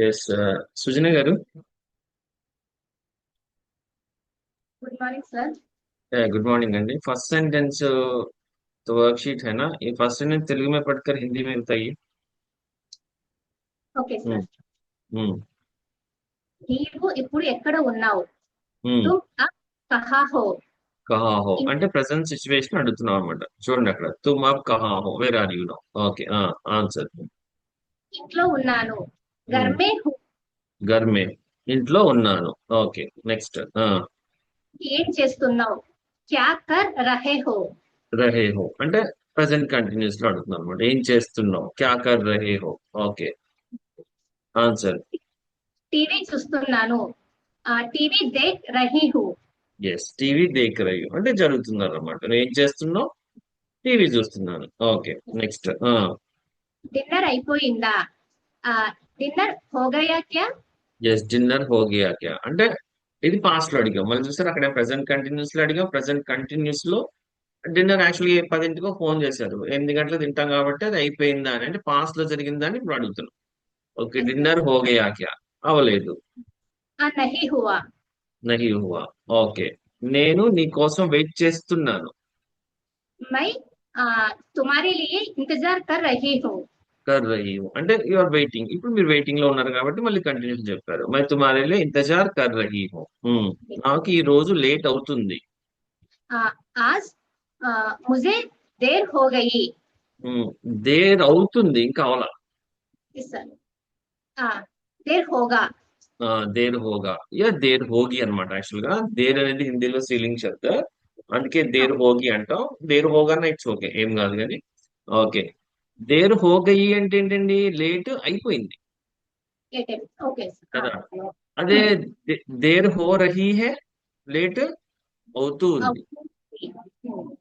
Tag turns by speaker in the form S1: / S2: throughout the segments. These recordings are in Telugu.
S1: ఎస్ సుజన గారు.
S2: Good morning sir.
S1: Good morning अंडी फर्स्ट सेंटेंस तो वर्कशीट है ना, ये फर्स्ट सेंटेंस तेलुगु में पढ़कर हिंदी में बताइए।
S2: ఓకే
S1: हम्म।
S2: సార్।
S1: हम्म।
S2: నీవు ఇప్పుడు ఎక్కడ ఉన్నావు?
S1: हम्म।
S2: తుమ్ అబ్ కహా హో?
S1: कहाँ हो
S2: ఇన్-
S1: అంటే ప్రెసెంట్ సిచ్యువేషన్ అడుగుతున్నాం అనమాట. చూడండి అక్కడ తుమ్ అబ్ కహా హో, where are you now. Okay, answer.
S2: ఇంట్లో ఉన్నాను। ఘర్ మే హూ?
S1: घर में, ఇంట్లో ఉన్నాను. Okay, next.
S2: ఏం చేస్తున్నావు? క్యా కర్ రహే హో?
S1: రహే హో అంటే ప్రెసెంట్ కంటిన్యూస్ లో అడుగుతున్నాం అనమాట. ఏం చేస్తున్నావు, క్యా కర్ రహే హో. Okay, answer.
S2: టీవీ చూస్తున్నాను। టీవీ దేఖ్ రహీ హూ?
S1: ఎస్, టీవీ దేఖ్ రహీ హో అంటే జరుగుతున్నారు అనమాట. నువ్వు ఏం చేస్తున్నావు? టీవీ చూస్తున్నాను. Okay, next.
S2: డిన్నర్ అయిపోయిందా? ఆ డిన్నర్ హో గయా క్యా?
S1: ఎస్, డిన్నర్ హో గయా క్యా అంటే ఇది పాస్ట్ లో అడిగాం. మళ్ళీ చూసారు అక్కడ ప్రెసెంట్ కంటిన్యూస్ లో అడిగాం. ప్రెసెంట్ కంటిన్యూస్ లో డిన్నర్ యాక్చువల్లీ 10ంటికో ఫోన్ చేశారు, 8 గంటలు తింటాం కాబట్టి అది అయిపోయిందా అని, అంటే పాస్ట్ లో జరిగిందని ఇప్పుడు అడుగుతున్నాం. Okay,
S2: yes sir.
S1: డిన్నర్ హో గయా క్యా అవలేదు.
S2: నహీ హువా?
S1: నహీ హువా. ఓకే, నేను నీ కోసం వెయిట్ చేస్తున్నాను.
S2: మై తుమారే లియే ఇంతజార్ కర్ రహీ హూ?
S1: కర్ రహీ హూ అంటే యు ఆర్ వెయిటింగ్. ఇప్పుడు మీరు వెయిటింగ్ లో ఉన్నారు కాబట్టి మళ్ళీ కంటిన్యూస్ చెప్పారు. మై తుమారే లియే ఇంతజార్ కర్ రహీ హూ. నాకు ఈ రోజు లేట్ అవుతుంది.
S2: आज मुझे देर हो गई।
S1: దేర్ అవుతుంది, ఇంకా అవలా.
S2: इस देर होगा।
S1: దేర్ హోగా యా దేర్ హోగి అనమాట. యాక్చువల్ గా దేర్ అనేది హిందీలో స్త్రీలింగ్ శబ్ద, అందుకే దేర్ హోగి అంటాం. దేర్ హోగా ఇట్స్ ఓకే, ఏం కాదు కానీ. ఓకే, దేర్ హోగయి అంటే ఏంటండి? లేట్ అయిపోయింది
S2: ओके।
S1: కదా. అదే దేర్ హో రహీ హే, లేట్ అవుతూ ఉంది.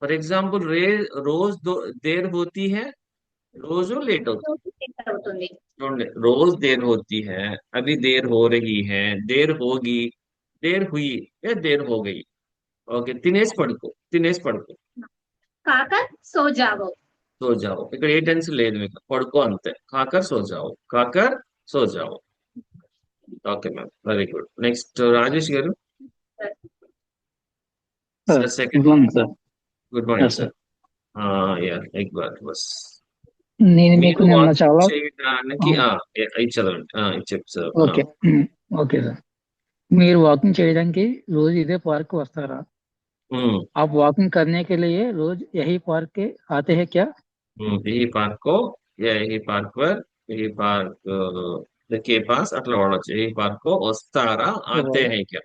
S1: ఫర్ ఎగ్జాంపుల్ రోజ్ దేర్ హోతీ హే, రోజు లేట్ అవుతుంది.
S2: అవుతుంది।
S1: చూడండి, रोज देर होती है, अभी देर हो रही है, देर होगी, देर हुई या देर हो गई. ఓకే, తినేసి పడుకో, తినేసి పడుకో.
S2: కాకర్ సో జావో?
S1: సో జాओ ఇక్కడ ఏ టెన్స్ లేదు, మీకు పడుకో అంతే. కాకర్ సో జాओ, కాకర్ సో జాओ. Okay ma'am, very good. Next Rajesh గారు.
S3: Sir
S1: sir
S3: good
S1: second.
S3: Morning sir.
S1: Good
S3: yes
S1: morning
S3: sir.
S1: Sir. Yeah, ఎక్ బార్ బస్.
S3: నేను మీకు
S1: మీరు
S3: నిన్న
S1: వాకింగ్
S3: చాలా
S1: చేయడానికి ఇది చదవండి. ఇది చెప్పు సార్.
S3: Okay okay sir. మీరు वाकिंग చేయడానికి रोज ఇదే పార్క్ వస్తారా? आप वॉकिंग करने के लिए रोज यही पार्क के आते हैं क्या?
S1: यही पार्क को या यही पार्क पर, यही पार्क के पास అట్లా వాడొచ్చు. यही पार्क को వస్తారా, ఆతే
S3: ఇవాళ
S1: హై క్యా.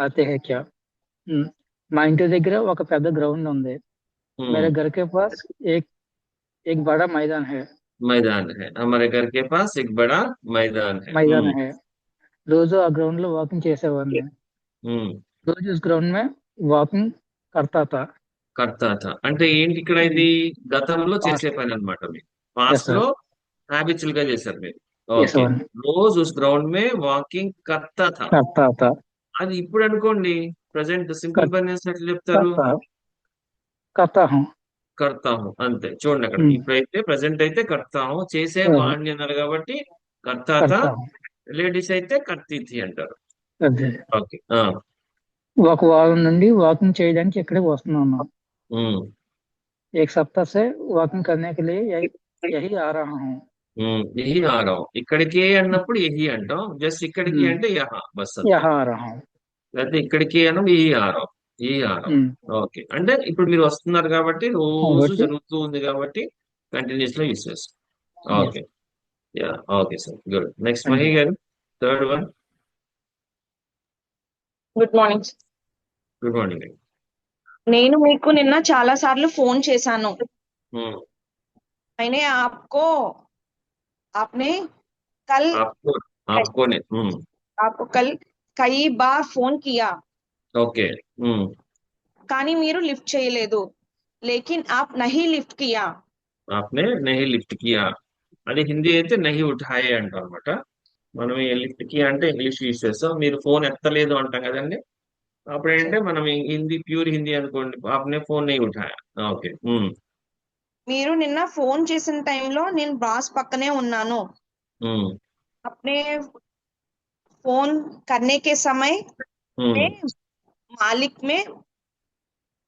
S3: आते हैं क्या? हम्म, మా ఇంటి దగ్గర ఒక పెద్ద గ్రౌండ్ ఉంది। मेरे घर के पास एक एक बड़ा मैदान है।
S1: मैदान है, हमारे घर के पास एक बड़ा मैदान है.
S3: मैदान है। రోజు ఆ గ్రౌండ్ లో వాకింగ్ చేసేవాడిని।
S1: हम्म
S3: రోజు उस ग्राउंड में వాకింగ్ करता था।
S1: కర్తాత అంటే ఏంటి ఇక్కడ? ఇది గతంలో చేసే
S3: पास्ट।
S1: పని అనమాట. మీరు
S3: यस
S1: పాస్ట్
S3: सर।
S1: లో హ్యాబిచువల్ గా చేశారు మీరు.
S3: यस
S1: ఓకే,
S3: वन
S1: రోజ్ ఉస్ గ్రౌండ్ మే వాకింగ్ కర్తా థా.
S3: करता था।
S1: అది ఇప్పుడు అనుకోండి, ప్రజెంట్ సింపుల్
S3: कर,
S1: పని ఎట్లా చెప్తారు?
S3: करता करता हूँ।
S1: కర్తాహు అంతే. చూడండి అక్కడ
S3: हम्म,
S1: ఇప్పుడైతే ప్రెసెంట్ అయితే కర్తాహు, చేసే వాణ్ణి అన్నారు కాబట్టి కర్తాత.
S3: करता हूँ।
S1: లేడీస్ అయితే కర్తీతి అంటారు.
S3: అదే
S1: ఓకే.
S3: ఒక వారం నుండి వాకింగ్ చేయడానికి ఇక్కడికి వస్తున్నాను।
S1: ఉమ్,
S3: एक सप्ताह से वॉकिंग करने के लिए यही आ रहा हूँ।
S1: యహి ఆరాం. ఇక్కడికి అన్నప్పుడు యహి అంటాం. జస్ట్ ఇక్కడికి
S3: हम्म,
S1: అంటే యహ బస్ అంతే.
S3: यहाँ आ रहा हूँ।
S1: లేకపోతే ఇక్కడికి అనం యహి ఆరాం. యహి ఆరాం.
S3: हम्म,
S1: ఓకే, అంటే ఇప్పుడు మీరు వస్తున్నారు కాబట్టి రోజు
S3: కాబట్టి
S1: జరుగుతూ ఉంది కాబట్టి కంటిన్యూస్ లో యూస్ చేస్తాం.
S3: yes,
S1: okay. Yeah, okay sir, good. Next
S3: thank
S1: Mahi
S3: you.
S1: గారు, third one.
S4: Good morning.
S1: Good morning.
S4: నేను మీకు నిన్న చాలా సార్లు ఫోన్ చేశాను। मैंने आपको आपने कल
S1: आपको, आपको ने
S4: आपको कल कई बार फोन किया
S1: ఓకే.
S4: కానీ మీరు లిఫ్ట్ చేయలేదు। लेकिन आप नहीं लिफ्ट किया।
S1: आपने नहीं लिफ्ट किया అది హిందీ అయితే నహి ఉఠాయే అంటాం అనమాట. మనం ఈ లిఫ్ట్ కియా అంటే ఇంగ్లీష్ యూజ్ చేస్తాం. మీరు ఫోన్ ఎత్తలేదు అంటాం కదండి. అప్పుడు
S4: अच्छा,
S1: ఏంటంటే మనం హిందీ, ప్యూర్ హిందీ అనుకోండి, ఆప్నే ఫోన్ నహీ ఉఠాయా. ఓకే.
S4: మీరు నిన్న ఫోన్ చేసిన టైంలో నేను బాస్ పక్కనే ఉన్నాను। अपने फोन करने के समय
S1: हम्म
S4: में मालिक में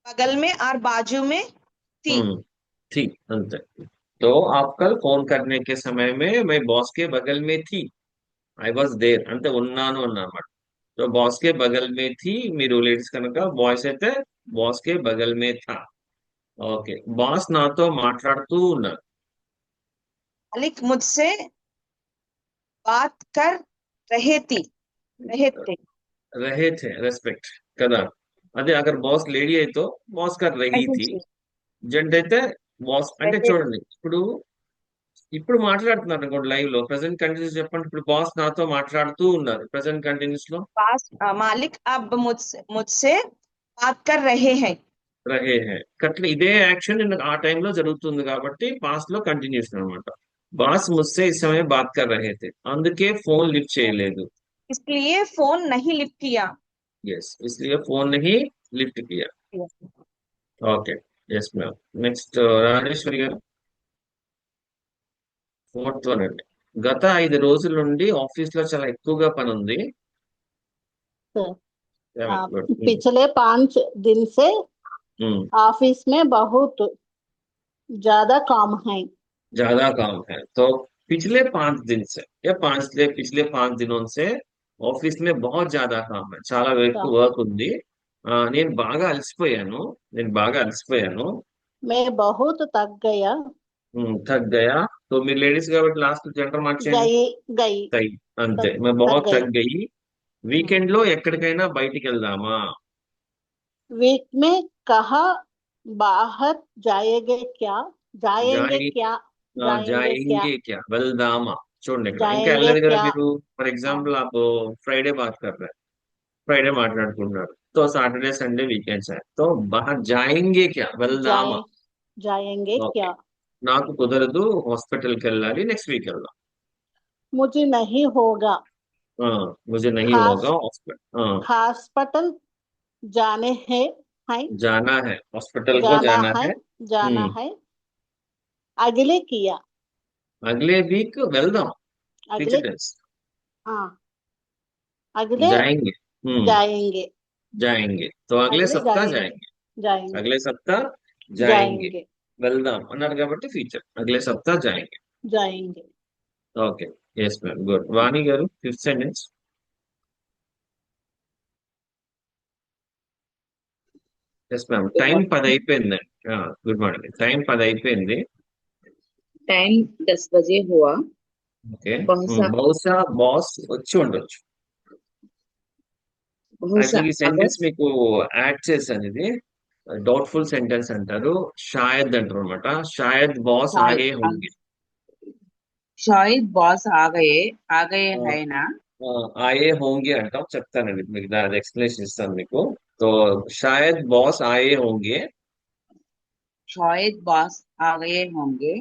S4: बगल में और बाजू में थी।
S1: हम्म ठीक अंत। तो आप कल फोन करने के समय में मैं बॉस के बगल में थी, ఐ వాజ్ దేర్ అంటే ఉన్నాను అన్నమాట. సో బాస్ కే బగల్ మే థీ, మీరు లేడీస్ కనుక, బాయ్స్ అయితే బాస్ కే బగల్ మే థా. ఓకే, బాస్ నాతో మాట్లాడుతూ ఉన్నారు.
S4: मालिक मुझसे बात कर रहे थी रहे थे
S1: రహే థే రెస్పెక్ట్ కదా. అదే అగర్ బాస్ లేడీ అయితే బాస్ కర్ రహీ
S4: रहे
S1: థీ.
S4: थे
S1: జెంట్ అయితే బాస్ అంటే
S4: रहे
S1: చూడండి, ఇప్పుడు ఇప్పుడు మాట్లాడుతున్నారు అనుకోండి లైవ్ లో, ప్రెసెంట్ కంటిన్యూస్ చెప్పండి. ఇప్పుడు బాస్ నాతో మాట్లాడుతూ ఉన్నారు ప్రెసెంట్ కంటిన్యూస్ లో.
S4: पास मालिक अब मुझसे मुझसे बात कर रहे हैं।
S1: రహే హై కట్ల ఇదే యాక్షన్ ఆ టైంలో జరుగుతుంది కాబట్టి పాస్ట్ లో కంటిన్యూషన్ అనమాట. బాస్ ముస్సే ఇస్ సమయం బాత్ కర్ రహే थे, అందుకే ఫోన్ లిఫ్ట్ చేయలేదు.
S4: इसलिए फोन नहीं लिफ्ट किया।
S1: ఎస్ ఇస్లియే ఫోన్ నహీ లిఫ్ట్ కియా. Okay, yes ma'am. Next Rajeshwari గారు, ఫోర్త్ వన్ అండి. గత 5 రోజుల నుండి ఆఫీస్ లో చాలా ఎక్కువగా పని ఉంది. గుడ్.
S5: पिछले 5 दिन से ऑफिस में बहुत ज्यादा काम है।
S1: ज्यादा काम है तो पिछले 5 दिन से या पिछले 5 दिनों से ఆఫీస్ में बहुत ज्यादा काम है, చాలా ఎక్కువ వర్క్ ఉంది. నేను బాగా అలసిపోయాను,
S5: मैं बहुत थक गया।
S1: थक गया. तो మీరు లేడీస్ కాబట్టి లాస్ట్ జెండర్ మార్చేయండి.
S5: गई गई
S1: తై అంతే,
S5: थक
S1: मैं
S5: थक
S1: बहुत
S5: गई।
S1: थक गई. వీకెండ్ లో ఎక్కడికైనా బయటికి వెళ్దామా?
S5: वीक में कहा बाहर जाएंगे क्या? जाएंगे
S1: జాయి
S5: क्या? जाएंगे क्या?
S1: जाएंगे क्या, వెళ్దామా. చూడండి ఇక్కడ ఇంకా
S5: जाएंगे
S1: వెళ్ళలేదు కదా
S5: क्या?
S1: మీరు. ఫర్
S5: हाँ,
S1: ఎగ్జాంపుల్ आप फ्राइडे बात कर रहे हैं, फ्राइडे మాట్లాడుకుంటున్నారు. तो सैटरडे संडे वीकेंड्स है, तो बाहर जाएंगे क्या, వెళ్దామా.
S5: जाएंगे
S1: ఓకే,
S5: क्या?
S1: నాకు కుదరదు, హాస్పిటల్కి వెళ్ళాలి, నెక్స్ట్ వీక్ వెళ్దాం.
S5: मुझे नहीं होगा।
S1: मुझे नहीं
S5: खास
S1: होगा हॉस्पिटल.
S5: हॉस्पिटल जाने हैं है
S1: जाना है, हॉस्पिटल को
S5: जाना
S1: जाना
S5: है
S1: है.
S5: जाना है। अगले किया
S1: अगले वीक వెళ్దాం,
S5: अगले
S1: फ्यूचर टेंस.
S5: हाँ अगले
S1: जाएंगे.
S5: जाएंगे
S1: जाएंगे तो अगले
S5: अगले
S1: सप्ताह
S5: जाएंगे
S1: जाएंगे.
S5: जाएंगे
S1: अगले सप्ताह जाएंगे.
S5: जाएंगे
S1: వెళ్దాం అన్నారు కాబట్టి ఫ్యూచర్, అగలే సప్తాహ జాయింగే.
S5: जाएंगे।
S1: Okay, yes ma'am, good. Vani గారు, fifth sentence. Yes ma'am, time 10 అయిపోయిందండి. గుడ్ మార్నింగ్, టైం 10 అయిపోయింది.
S6: टाइम 10 बजे हुआ।
S1: ఓకే,
S6: బహుశా
S1: బహుశా బాస్ వచ్చి ఉండొచ్చు.
S6: బహుశా
S1: యాక్చువల్లీ ఈ
S6: अगर
S1: సెంటెన్స్ మీకు యాడ్ చేశాను. ఇది డౌట్ఫుల్ సెంటెన్స్ అంటారు, షాయద్ అంటారు అనమాట. షాయద్ బాస్
S6: शायद
S1: ఆయే హోంగే.
S6: शायद बॉस आ गए है ना।
S1: ఆయే హోంగే అంటాం, చెప్తానండి మీకు, దాని ఎక్స్ప్లెనేషన్ ఇస్తాను మీకు. तो शायद बॉस आए होंगे.
S6: शायद बॉस आ गए होंगे।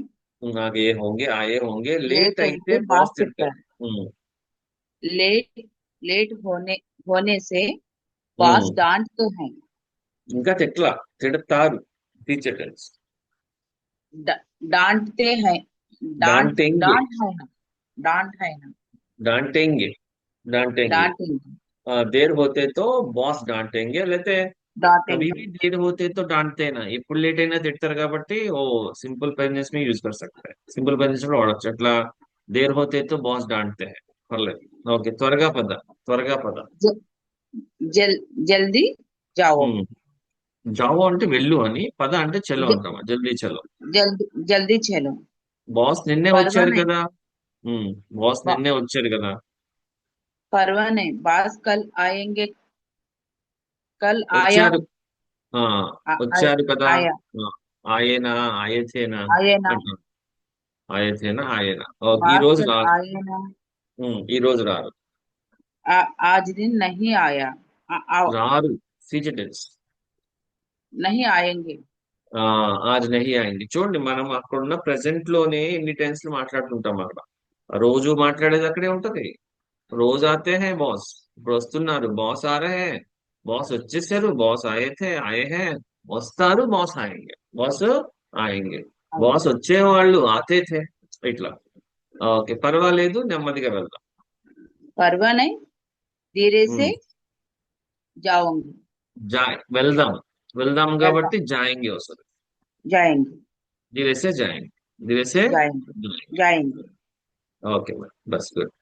S1: आगे होंगे, आए होंगे. लेट
S6: लेट
S1: అయితే
S6: అయితే
S1: బాస్
S6: బాస్
S1: తింటారు.
S6: తిడతారు। लेट लेट होने से बॉस डांटते हैं।
S1: ఇంకా తిట్లా, తిడతారు, టీచర్ టెన్స్.
S6: डांटते हैं। डांट
S1: डांटेंगे,
S6: डांट है ना। डांट है ना।
S1: डांटेंगे, डांटेंगे.
S6: डांटेंगे।
S1: देर होते तो బాస్ डांटेंगे, లేతే कभी
S6: डांटेंगे।
S1: भी देर होते तो डांटते ना. ఎప్పుడు లేట్ అయినా తిడతారు కాబట్టి ఓ సింపుల్ ప్రెజెన్స్ में यूज कर सकते हैं. సింపుల్ ప్రెజెన్స్ లో వాడచ్చు అట్లా. దేర్ होते तो బాస్ डांटते हैं, పర్లేదు. ఓకే, త్వరగా పద, త్వరగా పద.
S6: ज, जल जल्दी जाओ।
S1: జావో అంటే వెళ్ళు అని, పద అంటే చలో
S6: ज,
S1: అంటామా, జల్దీ చలో.
S6: जल्दी चलो।
S1: బాస్ నిన్నే
S6: परवा
S1: వచ్చారు
S6: नहीं।
S1: కదా. బాస్
S6: बा-
S1: నిన్నే వచ్చారు కదా.
S6: परवा नहीं, बॉस कल आएंगे। कल आया।
S1: వచ్చారు, ఆ, వచ్చారు కదా.
S6: आया।
S1: ఆ, ఆయనా, ఆయథేనా
S6: आए ना।
S1: అంటాం. ఆయథేనా, ఆయనా. ఓకే, ఈ
S6: बॉस
S1: రోజు
S6: कल
S1: రారు.
S6: आए ना।
S1: ఈ రోజు రారు.
S6: आज दिन नहीं आया।
S1: రారు, ఫ్యూచర్ టెన్స్.
S6: नहीं आएंगे।
S1: ఆజ్ నహీ ఆయింది. చూడండి, మనం అక్కడున్న ప్రెసెంట్ లోనే ఎన్ని టెన్స్లు మాట్లాడుతుంటాం అక్కడ. రోజు మాట్లాడేది అక్కడే ఉంటది. రోజు ఆతే హై బాస్, ఇప్పుడు వస్తున్నారు, బాస్ ఆ రహే హై. బాస్ వచ్చేసారు, బాస్ ఆయే హై. వస్తారు, బాస్ ఆయేంగే, బాస్ ఆయేంగే. బాస్ వచ్చేవాళ్ళు ఆతే థే, ఇట్లా. ఓకే, పర్వాలేదు, నెమ్మదిగా వెళ్దాం.
S6: परवा नहीं धीरे से
S1: ఉమ్,
S6: जाऊंगी
S1: వెళ్దాం వెళ్దాం
S6: वेलकम
S1: కాబట్టి జాయింగే వస్తుంది.
S6: जाएंगे
S1: ధీరేసే జాయింగ్ ధీరేసే
S6: जाएंगे
S1: జాయింగ్.
S6: जाएंगे
S1: ఓకే మరి బస్ గుడ్.